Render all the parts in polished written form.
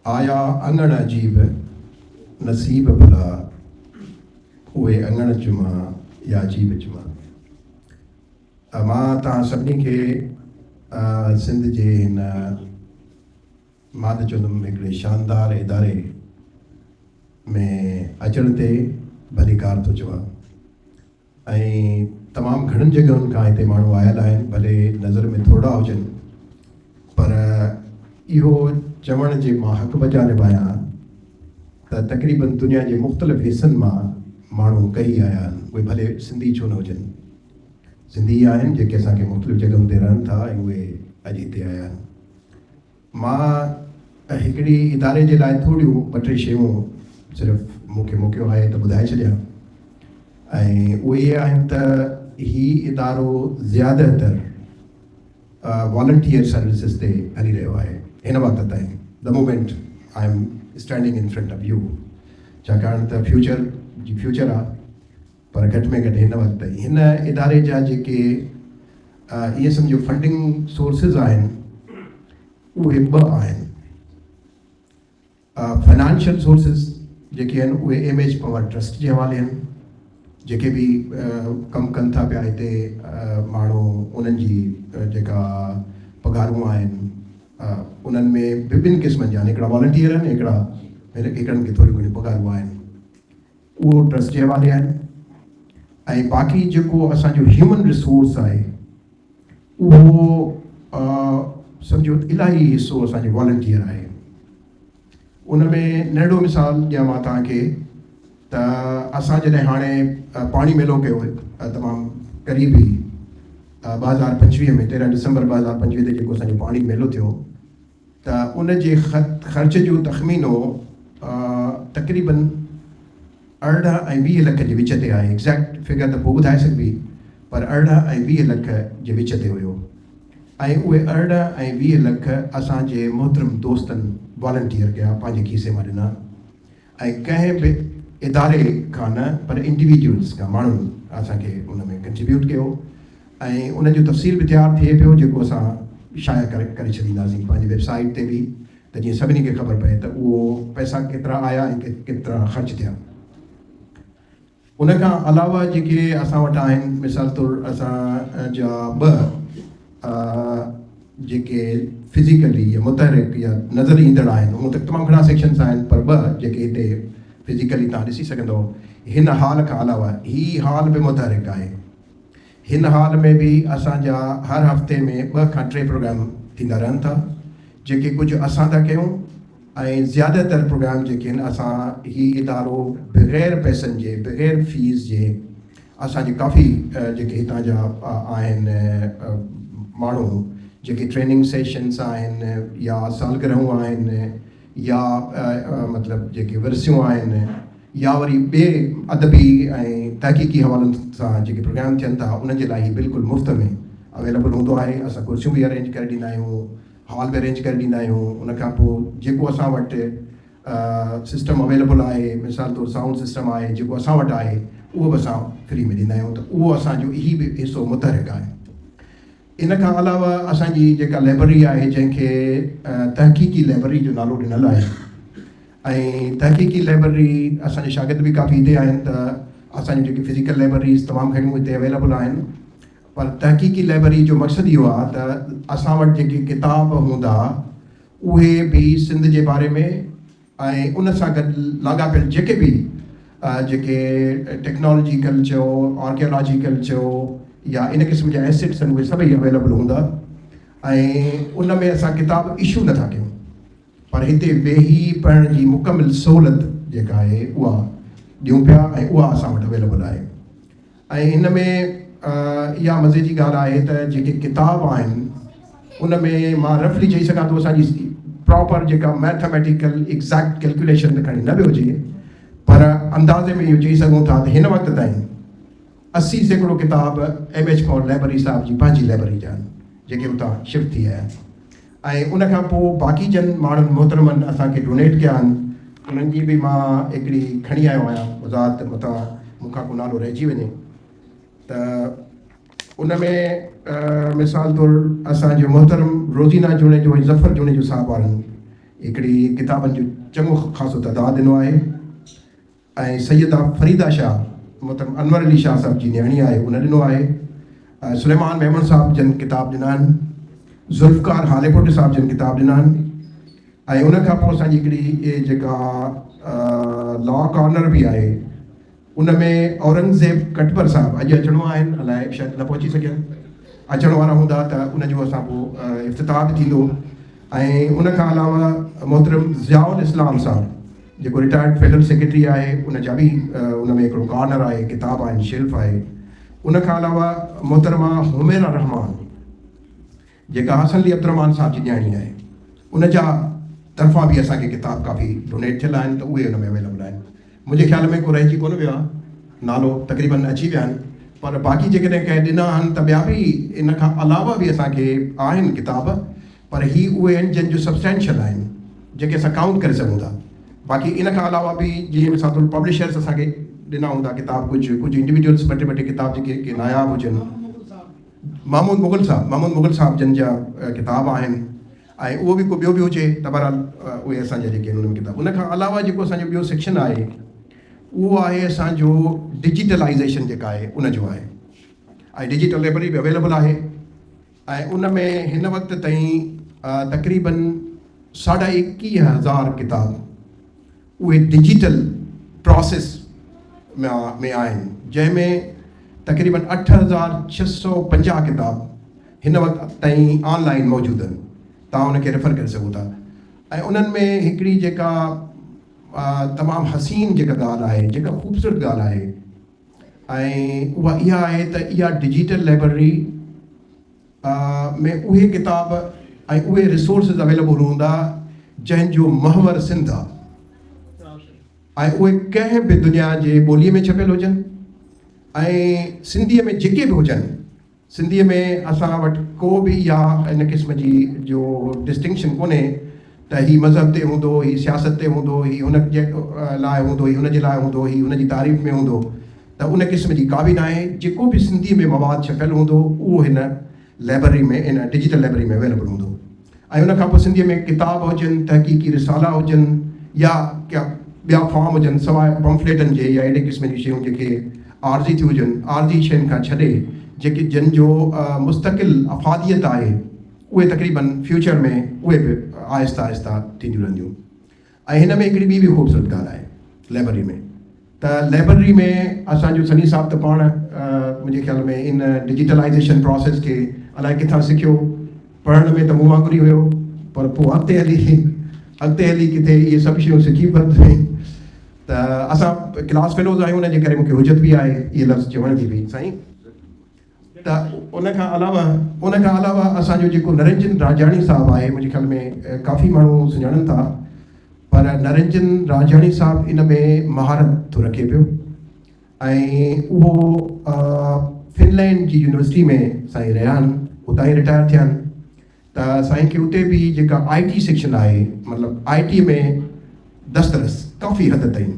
आया अंगण अजीब नसीब भला उहे अंगण चुमा या अजीब चुमा। मां तव्हां सभिनी खे सिंध जे हिन मां त चवंदुमि हिकिड़े शानदार इदारे में अचण ते भलीकार थो चवां। ऐं तमामु घणनि जॻहियुनि खां हिते माण्हू आयल आहिनि, भले नज़र में थोरा हुजनि, पर इहो चवण जे मां हक़ बजा निभायां त तक़रीबन दुनिया जे मुख़्तलिफ़ हिसनि मां माण्हू कई आया आहिनि, उहे भले सिंधी छो न हुजनि। सिंधी आहिनि जेके असांखे मुख़्तलिफ़ जॻहियुनि ते रहनि था ऐं उहे अॼु हिते आया आहिनि। मां हिकिड़ी इदारे जे लाइ थोरियूं ॿ टे शयूं सिर्फ़ु मूंखे मौक़ो आहे त ॿुधाए छॾियां, ऐं उहे इहे आहिनि त हीउ इदारो ज़्यादातर वॉलंटियर सर्विसिस ते हली रहियो आहे हिन वक़्त ताईं, the moment I am standing in front of U, छाकाणि त फ्यूचर आहे, पर घटि में घटि हिन वक़्त ताईं हिन इदारे जा जेके इहे सम्झो फंडिंग सोर्सिस आहिनि उहे ॿ आहिनि। फाइनेंशियल सोर्सिस जेके आहिनि उहे एमएच पवर ट्रस्ट जे हवाले आहिनि, जेके बि कमु कनि था पिया हिते माण्हू, उन्हनि जी जेका पघारूं आहिनि उन्हनि में विभिन्न क़िस्मनि जा आहिनि, हिकिड़ा वॉलंटियर आहिनि, हिकिड़नि खे थोरियूं घणियूं पघारूं आहिनि, उहो ट्रस्ट जे हवाले आहिनि। ऐं बाक़ी जेको असांजो ह्यूमन रिसोर्स आहे उहो सम्झो इलाही हिसो असांजो वॉलंटियर आहे। उन में नंढो मिसाल ॾियां मां तव्हांखे त असां जॾहिं हाणे पाणी मेलो कयो तमामु क़रीबी 2025 में 13 दिसंबर 2025 ते जेको असांजो पाणी मेलो थियो, त उन जे ख़र्च जो तख़मीनो तक़रीबन 18 ऐं 20 लख जे विच ते आहे। एग्ज़ैक्ट फिगर त पोइ ॿुधाए सघिबी, पर 18 ऐं 20 लख जे विच ते हुयो। ऐं उहे 18 ऐं 20 लख असांजे मोहतरम दोस्तनि वॉलंटियर कया, पंहिंजे खीसे मां ॾिना, ऐं कंहिं बि इदारे खां न पर इंडिविजुअल्स खां माण्हुनि असांखे उन में कंट्रीब्यूट कयो। ऐं उन जो तफ़सील बि तयारु थिए पियो, जेको असां शाया करे छॾींदासीं पंहिंजी वेबसाइट ते बि, त जीअं सभिनी खे ख़बर पए त उहो पैसा केतिरा आया ऐं केतिरा ख़र्च थिया। उन खां अलावा जेके असां वटि आहिनि, मिसाल तौरु असांजा ॿ जेके फिज़िकली या मुतहरिक या नज़र ईंदड़ आहिनि, उहो त तमामु घणा सेक्शन्स आहिनि, पर ॿ जेके हिते फिज़िकली तव्हां ॾिसी सघंदव, हिन हॉल खां अलावा हीअ हॉल बि मुतहरिक आहे। हिन हॉल में बि असांजा हर हफ़्ते में 2 खां 3 प्रोग्राम थींदा रहनि था, जेके कुझु असां था कयूं, ऐं ज़्यादातर प्रोग्राम जेके आहिनि असां हीउ इदारो बग़ैर पैसनि जे, बग़ैर फीस जे, असांजे काफ़ी जेके हितां जा आहिनि माण्हू, जेके ट्रेनिंग सेशन्स आहिनि या सालगिरहूं आहिनि या मतिलबु जेके विरसियूं आहिनि या वरी ॿिए अदबी ऐं तहक़ीक़ी हवालनि सां जेके प्रोग्राम थियनि था, उन्हनि जे लाइ ही बिल्कुलु मुफ़्त में अवेलेबल हूंदो आहे। असां कुर्सियूं बि अरेंज करे ॾींदा आहियूं, हॉल बि अरेंज करे ॾींदा आहियूं। उन खां पोइ जेको असां वटि सिस्टम अवेलेबल आहे, मिसाल तौरु साउंड सिस्टम आहे, जेको असां वटि आहे उहो बि असां फ्री में ॾींदा आहियूं, त उहो असांजो ही बि हिसो मुतहरिक आहे। इन खां अलावा असांजी जेका लाइब्रेरी आहे, जंहिंखे तहक़ीक़ी लाइब्रेरी जो नालो ॾिनल आहे, ऐं तहक़ीक़ी लाइब्रेरी असांजे शागिर्द बि काफ़ी हिते आहिनि, त असांजी जेकी फिज़िकल लाइब्रेरीज़ तमामु घणियूं हिते अवेलेबल आहिनि, पर तहक़ीक़ी लाइब्रेरी जो मक़सदु इहो आहे त असां वटि जेके किताब हूंदा उहे बि सिंध जे बारे में ऐं उन सां गॾु लाॻापियल जेके बि जेके टेक्नोलॉजिकल चयो, आर्कियोलॉजिकल चयो, या इन क़िस्म जा एसेट्स आहिनि, उहे सभई अवेलेबल हूंदा। ऐं उन में असां किताब इशू नथा कयूं, पर हिते वेही पढ़ण जी मुकमिल सहूलियत जेका आहे उहा ॾियूं पिया, ऐं उहा असां वटि अवेलेबल आहे। ऐं हिन में इहा मज़े जी ॻाल्हि आहे त जेके किताब आहिनि उन में मां रफली चई सघां थो, असांजी प्रॉपर जेका मैथमेटिकल एग्ज़ैक्ट कैलकुलेशन त खणी न बि हुजे, पर अंदाज़े में इहो चई सघूं था त हिन वक़्त ताईं 80% किताब एमएच पॉवर लाइब्रेरी साहिब जी पंहिंजी लाइब्रेरी जा आहिनि, जेके उतां शिफ्ट थी आया आहिनि। ऐं उन खां पोइ बाक़ी जन माण्हुनि मोहतरमनि असांखे डोनेट कया आहिनि, उन्हनि जी बि मां हिकिड़ी खणी आयो आहियां वज़ाहत, मूंखां को नालो रहिजी वञे त उन में मिसाल तौरु असांजो मोहतरम रोज़ीना जूने जो ज़फ़र जूने जो साहिबु आहिनि, हिकिड़ी किताबनि जो चङो ख़ासो तइदादु ॾिनो आहे ऐं सैयदा फरीदा शाह मतिलबु अनवर अली शाह साहिब जी न्याणी आहे उन ॾिनो आहे सुलेमान मेमन साहिब जन किताब ॾिना आहिनि ज़ुल्फ़कार हालेपुट साहिब जन किताब ॾिना आहिनि ऐं उन खां पोइ असांजी हिकिड़ी इहे जेका लॉ कॉर्नर बि आहे उन में औरंगज़ेब कटबर साहिबु अॼु अचिणो आहिनि अलाए शायदि न पहुची सघिया अचण वारा हूंदा त उनजो असां पोइ इफ़्तिताह बि थींदो ऐं उन खां अलावा मोहतरम ज़ियाउल इस्लाम साहिबु जेको रिटायर्ड फेडरल सेक्रेटरी आहे उन जा बि उन में हिकिड़ो कॉर्नर आहे किताब आहिनि शेल्फ आहे उन खां अलावा मोहतरमा हुमैरा रहमान जेका हसन अली अब्दुर्रहमान साहिब जी न्याणी आहे उन जा तरफ़ां बि असांखे किताब काफ़ी डोनेट थियल आहिनि त उहे उन में अवेलेबल आहिनि मुंहिंजे ख़्याल में को रहिजी कोन वियो आहे नालो तक़रीबन अची विया आहिनि पर बाक़ी जेकॾहिं कंहिं ॾिना आहिनि त ॿिया बि इन खां अलावा बि असांखे आहिनि किताब पर ही उहे आहिनि जंहिंजो सब्सटेंशियल आहिनि जेके असां काउंट करे सघूं था बाक़ी इन खां अलावा बि जीअं मिसाल पब्लिशर्स असांखे ॾिना हूंदा किताब कुझु इंडिविजुअल्स ॿ टे किताब जेके नायाब हुजनि महमूद मुग़ल साहिब जन जा किताब आहिनि ऐं उहो बि को ॿियो बि हुजे त बहरहाल उहे असांजा जेके आहिनि उन में किताब उन खां अलावा जेको असांजो ॿियो सेक्शन आहे उहो आहे असांजो डिजिटलाइज़ेशन जेका आहे उनजो आहे ऐं डिजिटल लाइब्रेरी बि अवेलेबल आहे ऐं उन में हिन वक़्तु ताईं तक़रीबन 21,000 किताब उहे डिजिटल प्रोसेस में आहिनि जंहिंमें तक़रीबन 8,650 किताब हिन वक़्तु ताईं ऑनलाइन मौजूदु आहिनि तव्हां उनखे रेफर करे सघो था ऐं उन्हनि में हिकिड़ी जेका तमामु हसीन जेका ॻाल्हि आहे जेका ख़ूबसूरत ॻाल्हि आहे ऐं उहा इहा आहे त इहा डिजिटल लाइब्रेरी में उहे किताब ऐं उहे रिसोर्सिस अवेलेबल हूंदा जंहिंजो महवर सिंध आहे ऐं उहे कंहिं बि दुनिया जे ॿोलीअ में छपियल हुजनि ऐं सिंधीअ में जेके बि हुजनि सिंधीअ में असां वटि को बि इहा इन क़िस्म जी जो डिस्टिंक्शन कोन्हे त हीउ मज़हब ते हूंदो हीउ सियासत ते हूंदो हीउ हुन जे लाइ हूंदो हीउ हुनजे लाइ हूंदो हीउ हुनजी तारीफ़ में हूंदो त उन क़िस्म जी का बि न आहे जेको बि सिंधीअ में मवादु छपियल हूंदो उहो हिन लाइब्रेरी में इन डिजिटल लाइब्रेरी में अवेलेबल हूंदो ऐं उन खां पोइ सिंधीअ में किताब हुजनि तहक़ीक़ी रिसाला हुजनि या क्या ॿिया फॉर्म हुजनि सवाइ पम्फलेटनि जे या अहिड़े क़िस्म जी शयूं जेके आर्ज़ी थी हुजनि आर्ज़ी शयुनि खां छॾे जेके जिन जो मुस्तक़िल अफ़ादियत आहे उहे तक़रीबन फ्यूचर में उहे बि आहिस्ता आहिस्ता थींदियूं रहंदियूं ऐं हिन में हिकिड़ी ॿी बि ख़ूबसूरत ॻाल्हि आहे लाइब्रेरी में त लाइब्रेरी में असांजो सनी साहिब त पाण मुंहिंजे ख़्याल में इन डिजिटलाइज़ेशन प्रोसेस खे अलाए किथां सिखियो पढ़ण में त मूं वांगुरु ई हुयो पर पोइ अॻिते हली किथे इहे सभु शयूं सिखी वरितियूं त असां क्लास फेलोज़ आहियूं उनजे करे मूंखे हुजत बि आहे इहे लफ़्ज़ चवण जी बि साईं त उन खां अलावा असांजो जेको नरेंजन राजाणी साहिबु आहे मुंहिंजे ख़्याल में काफ़ी माण्हू सुञाणनि था पर नरेंजन राजाणी साहिबु इन में महारत थो रखे पियो ऐं उहो फिनलैंड जी यूनिवर्सिटी में साईं रहिया आहिनि उतां ई रिटायर थिया आहिनि त साईं खे उते बि जेका IT सेक्शन आहे मतिलबु IT में दस्तरस काफ़ी हद ताईं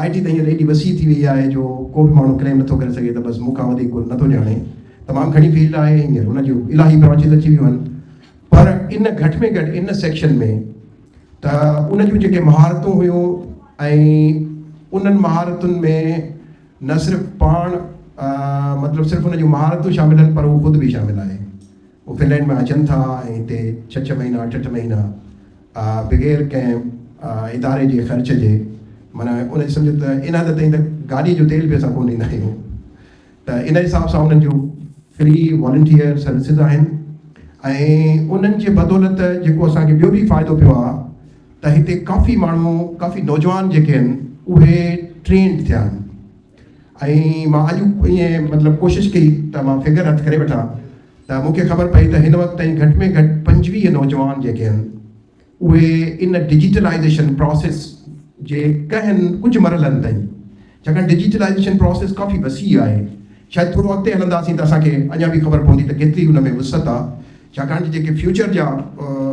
IT त हींअर एॾी वसी थी वई आहे जो को बि माण्हू क्लेम नथो करे सघे त बसि मूंखां वधीक कोई नथो ॼाणे तमामु घणी फील्ड आहे हींअर हुनजूं इलाही ब्रांचिस अची वियूं आहिनि पर इन घटि में घटि इन सेक्शन में त उन जूं जेके महारतूं हुयूं ऐं उन्हनि महारतुनि में न सिर्फ़ु पाण मतिलबु सिर्फ़ु उन जूं महारतूं शामिल आहिनि पर उहो ख़ुदि बि शामिल आहे उहे फिनलैंड में अचनि था ऐं हिते 6 महीना 8 महीना बग़ैर कंहिं इदारे जे ख़र्च जे माना उन सम्झो त इन हद ताईं त गाॾी जो तेल बि असां कोन ॾींदा आहियूं त इन हिसाब सां उन्हनि जूं फ्री वॉलंटियर सर्विसिस आहिनि ऐं उन्हनि जे बदौलत जेको असांखे ॿियो बि फ़ाइदो पियो आहे त हिते काफ़ी माण्हू काफ़ी नौजवान जेके आहिनि उहे ट्रेंड थिया आहिनि ऐं मां अॼु ईअं मतिलबु कोशिशि कई त मां फिगर हथु करे वठां त मूंखे ख़बर पई त हिन वक़्तु ताईं घटि में घटि 25 नौजवान जेके आहिनि उहे इन डिजिटलाइज़ेशन प्रोसेस जे कंहिं कुझु मरहलनि ताईं छाकाणि डिजिटलाइज़ेशन प्रोसेस काफ़ी वसी आहे शायदि थोरो अॻिते हलंदासीं त असांखे अञा बि ख़बर पवंदी त केतिरी हुन में वुसत आहे छाकाणि जेके फ्यूचर जा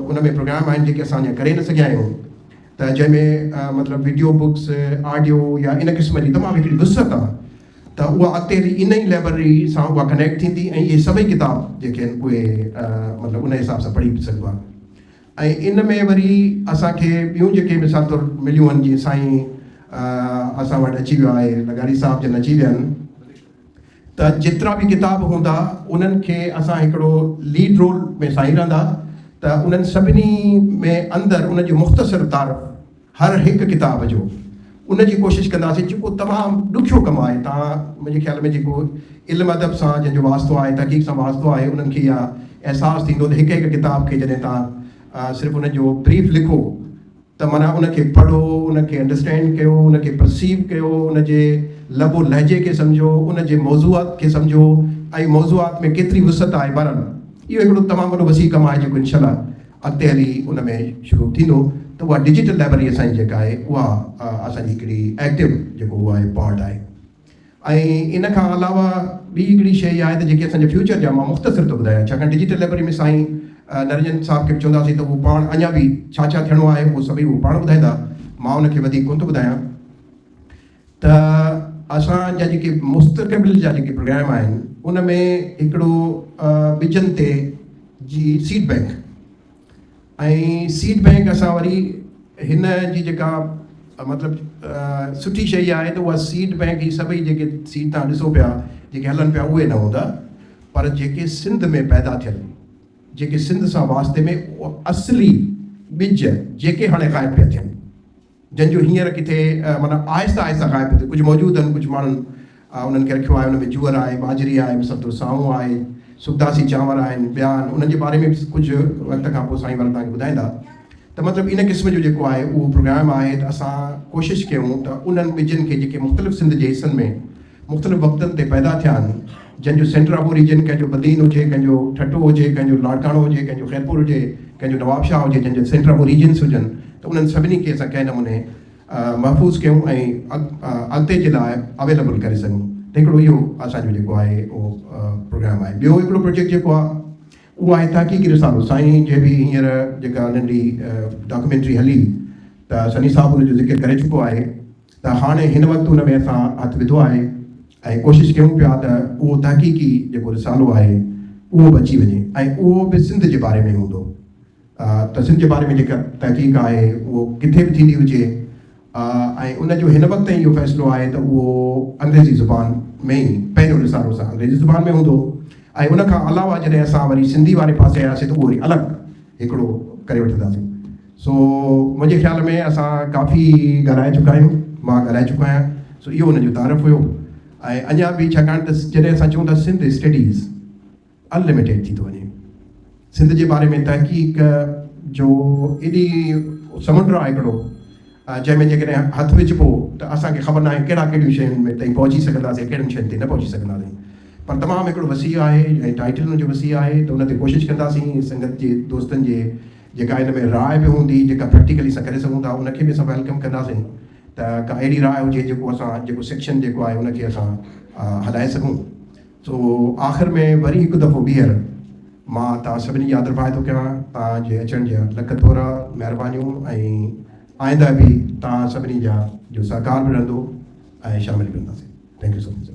उन में प्रोग्राम आहिनि जेके असां अञा करे न सघिया आहियूं त जंहिंमें मतिलबु वीडियो बुक्स ऑडियो या इन क़िस्म जी तमामु हिकिड़ी वुसत आहे त उहा अॻिते हली इन ई लाइब्रेरी सां उहा कनेक्ट थींदी ऐं इहे सभई किताब जेके आहिनि उहे मतिलबु उन हिसाब सां पढ़ी सघिबो आहे ऐं इन में वरी असांखे ॿियूं जेके मिसाल तौरु मिलियूं आहिनि जीअं साईं असां वटि अची वियो आहे लगाड़ी साहिब जन अची विया आहिनि त जेतिरा बि किताब हूंदा उन्हनि खे असां हिकिड़ो लीड रोल में साईं रहंदा त उन्हनि सभिनी में अंदरि उन जो मुख़्तसिर तारीफ़ हर हिकु किताब जो उन जी कोशिशि कंदासीं जेको तमामु ॾुखियो कमु आहे। तव्हां मुंहिंजे ख़्याल में जेको इल्मु अदब सां जंहिंजो वास्तो आहे तहक़ीक़ सां वास्तो आहे उन्हनि खे इहा अहसासु थींदो त हिकु हिकु किताब खे जॾहिं तव्हां सिर्फ़ु उन जो ब्रीफ लिखो त माना उनखे पढ़ो, उनखे अंडरस्टैंड कयो, उनखे परसीव कयो, उन जे लबो लहजे खे सम्झो, उन जे मौज़ूआत खे सम्झो ऐं मौज़ूआत में केतिरी वुसअत आहे बरनि। इहो हिकिड़ो तमामु वॾो वसी कमु आहे जेको इंशाअल्लाह अॻिते हली उन में शुरू थींदो। त उहा डिजिटल लाइब्रेरी असांजी जेका आहे उहा असांजी हिकिड़ी एक्टिव जेको उहा आहे पार्ट आहे। ऐं इन खां अलावा ॿी हिकिड़ी शइ आहे त जेके असांजे फ्यूचर जा मां मुख़्तसिर थो ॿुधायां, छाकाणि डिजिटल लाइब्रेरी में साईं नरंजन साहिब खे बि चवंदासीं त उहो पाण अञा बि छा छा थियणो आहे उहो सभई उहो पाण ॿुधाईंदा, मां उनखे वधीक कोन थो ॿुधायां। त असांजा जेके मुस्तक़बिल जा जेके प्रोग्राम आहिनि उन में हिकिड़ो ॿिजनि ते जी सीड बैंक ऐं सीड बैंक असां वरी हिन जी जेका मतिलबु सुठी शइ आहे त उहा सीड बैंक ही सभई जेके सीड तव्हां ॾिसो पिया जेके हलनि पिया उहे न हूंदा, पर जेके सिंध में पैदा थियनि, जेके सिंध सां वास्ते में असली ॿिज जेके हाणे ग़ाइबु पिया थियनि, जंहिंजो हींअर किथे माना आहिस्ता आहिस्ता ग़ाइबु थियो, कुझु मौजूदु आहिनि, कुझु माण्हुनि उन्हनि खे रखियो आहे, उन में जूअर आहे, बाजरी आहे, मिसलतो साऊं आहे, सुखदासी चांवर आहिनि, ॿिया आहिनि, उन्हनि जे बारे में बि कुझु वक़्त खां पोइ साईं वारा तव्हांखे ॿुधाईंदा। त मतिलबु इन क़िस्म जो जेको आहे उहो प्रोग्राम आहे त असां कोशिशि कयूं त उन्हनि ॿिजनि खे जेके मुख़्तलिफ़ सिंध जे हिसनि में मुख़्तलिफ़ वक़्तनि ते पैदा थिया आहिनि, जंहिंजो सेंटर ऑफ ओरिजिन कंहिंजो बदीन हुजे, कंहिंजो ठटो हुजे, कंहिंजो लाड़काणो हुजे, कंहिंजो ख़ैरपुर हुजे, कंहिंजो नवाबशाह हुजे, जंहिंजो सेंटर ऑफ ओरिजिन्स हुजनि, त उन्हनि सभिनी खे असां कंहिं नमूने महफ़ूज़ कयूं ऐं अॻिते जे लाइ अवेलेबल करे सघूं। त हिकिड़ो इहो असांजो जेको आहे उहो प्रोग्राम आहे। ॿियो हिकिड़ो प्रोजेक्ट जेको आहे उहो आहे तहक़ीक़ी रिसालो। साईं जे बि हींअर जेका नंढी डॉक्यूमेंट्री हली त सनी साहिबु हुनजो ज़िक्र करे चुको आहे त हाणे हिन वक़्तु हुन में असां हथु विधो आहे ऐं कोशिशि कयूं पिया त उहो तहक़ीक़ी जेको रिसालो आहे उहो बि अची वञे ऐं उहो बि सिंध जे बारे में हूंदो। त सिंध जे बारे में जेका तहक़ीक़ आहे उहो किथे बि थींदी हुजे ऐं उनजो हिन वक़्तु ताईं इहो फ़ैसिलो आहे त उहो अंग्रेज़ी ज़ुबान में ई पहिरियों रिसालो असां अंग्रेज़ी ज़ुबान में हूंदो ऐं उन खां अलावा जॾहिं असां वरी सिंधी वारे पासे आयासीं त उहो वरी अलॻि हिकिड़ो करे वठंदासीं। सो मुंहिंजे ख़्याल में असां काफ़ी ॻाल्हाए चुका आहियूं, मां ॻाल्हाए चुको आहियां। सो इहो हुनजो तारीफ़ हुयो ऐं अञा बि छाकाणि त जॾहिं असां चऊं था सिंध स्टडीज़ अनलिमिटेड थी थो वञे, सिंध जे बारे में तहक़ीक़ जो एॾी समुंड आहे हिकिड़ो जंहिंमें जेकॾहिं हथु विझिबो त असांखे ख़बर न आहे कहिड़ा कहिड़ियूं शयुनि में ताईं पहुची सघंदासीं, कहिड़ियुनि शयुनि ते न पहुची सघंदासीं, पर तमामु हिकिड़ो वसी आहे ऐं टाइटल हुनजो वसी आहे। त उन ते कोशिशि कंदासीं संगत जे दोस्तनि जे जेका हिन में राय बि हूंदी जेका प्रैक्टिकली असां करे सघूं था उनखे बि असां वेलकम कंदासीं त का अहिड़ी राय हुजे जेको असां जेको सेक्शन जेको आहे उनखे असां हलाए सघूं। सो आख़िर में वरी हिकु दफ़ो ॿीहर मां तव्हां सभिनी जी आदर भाए थो कयां, तव्हांजे अचण जा लख थोरा महिरबानियूं ऐं आईंदा बि तव्हां सभिनी जा जो सहकार बि रहंदो ऐं शामिलु कंदासीं। Thank you so much.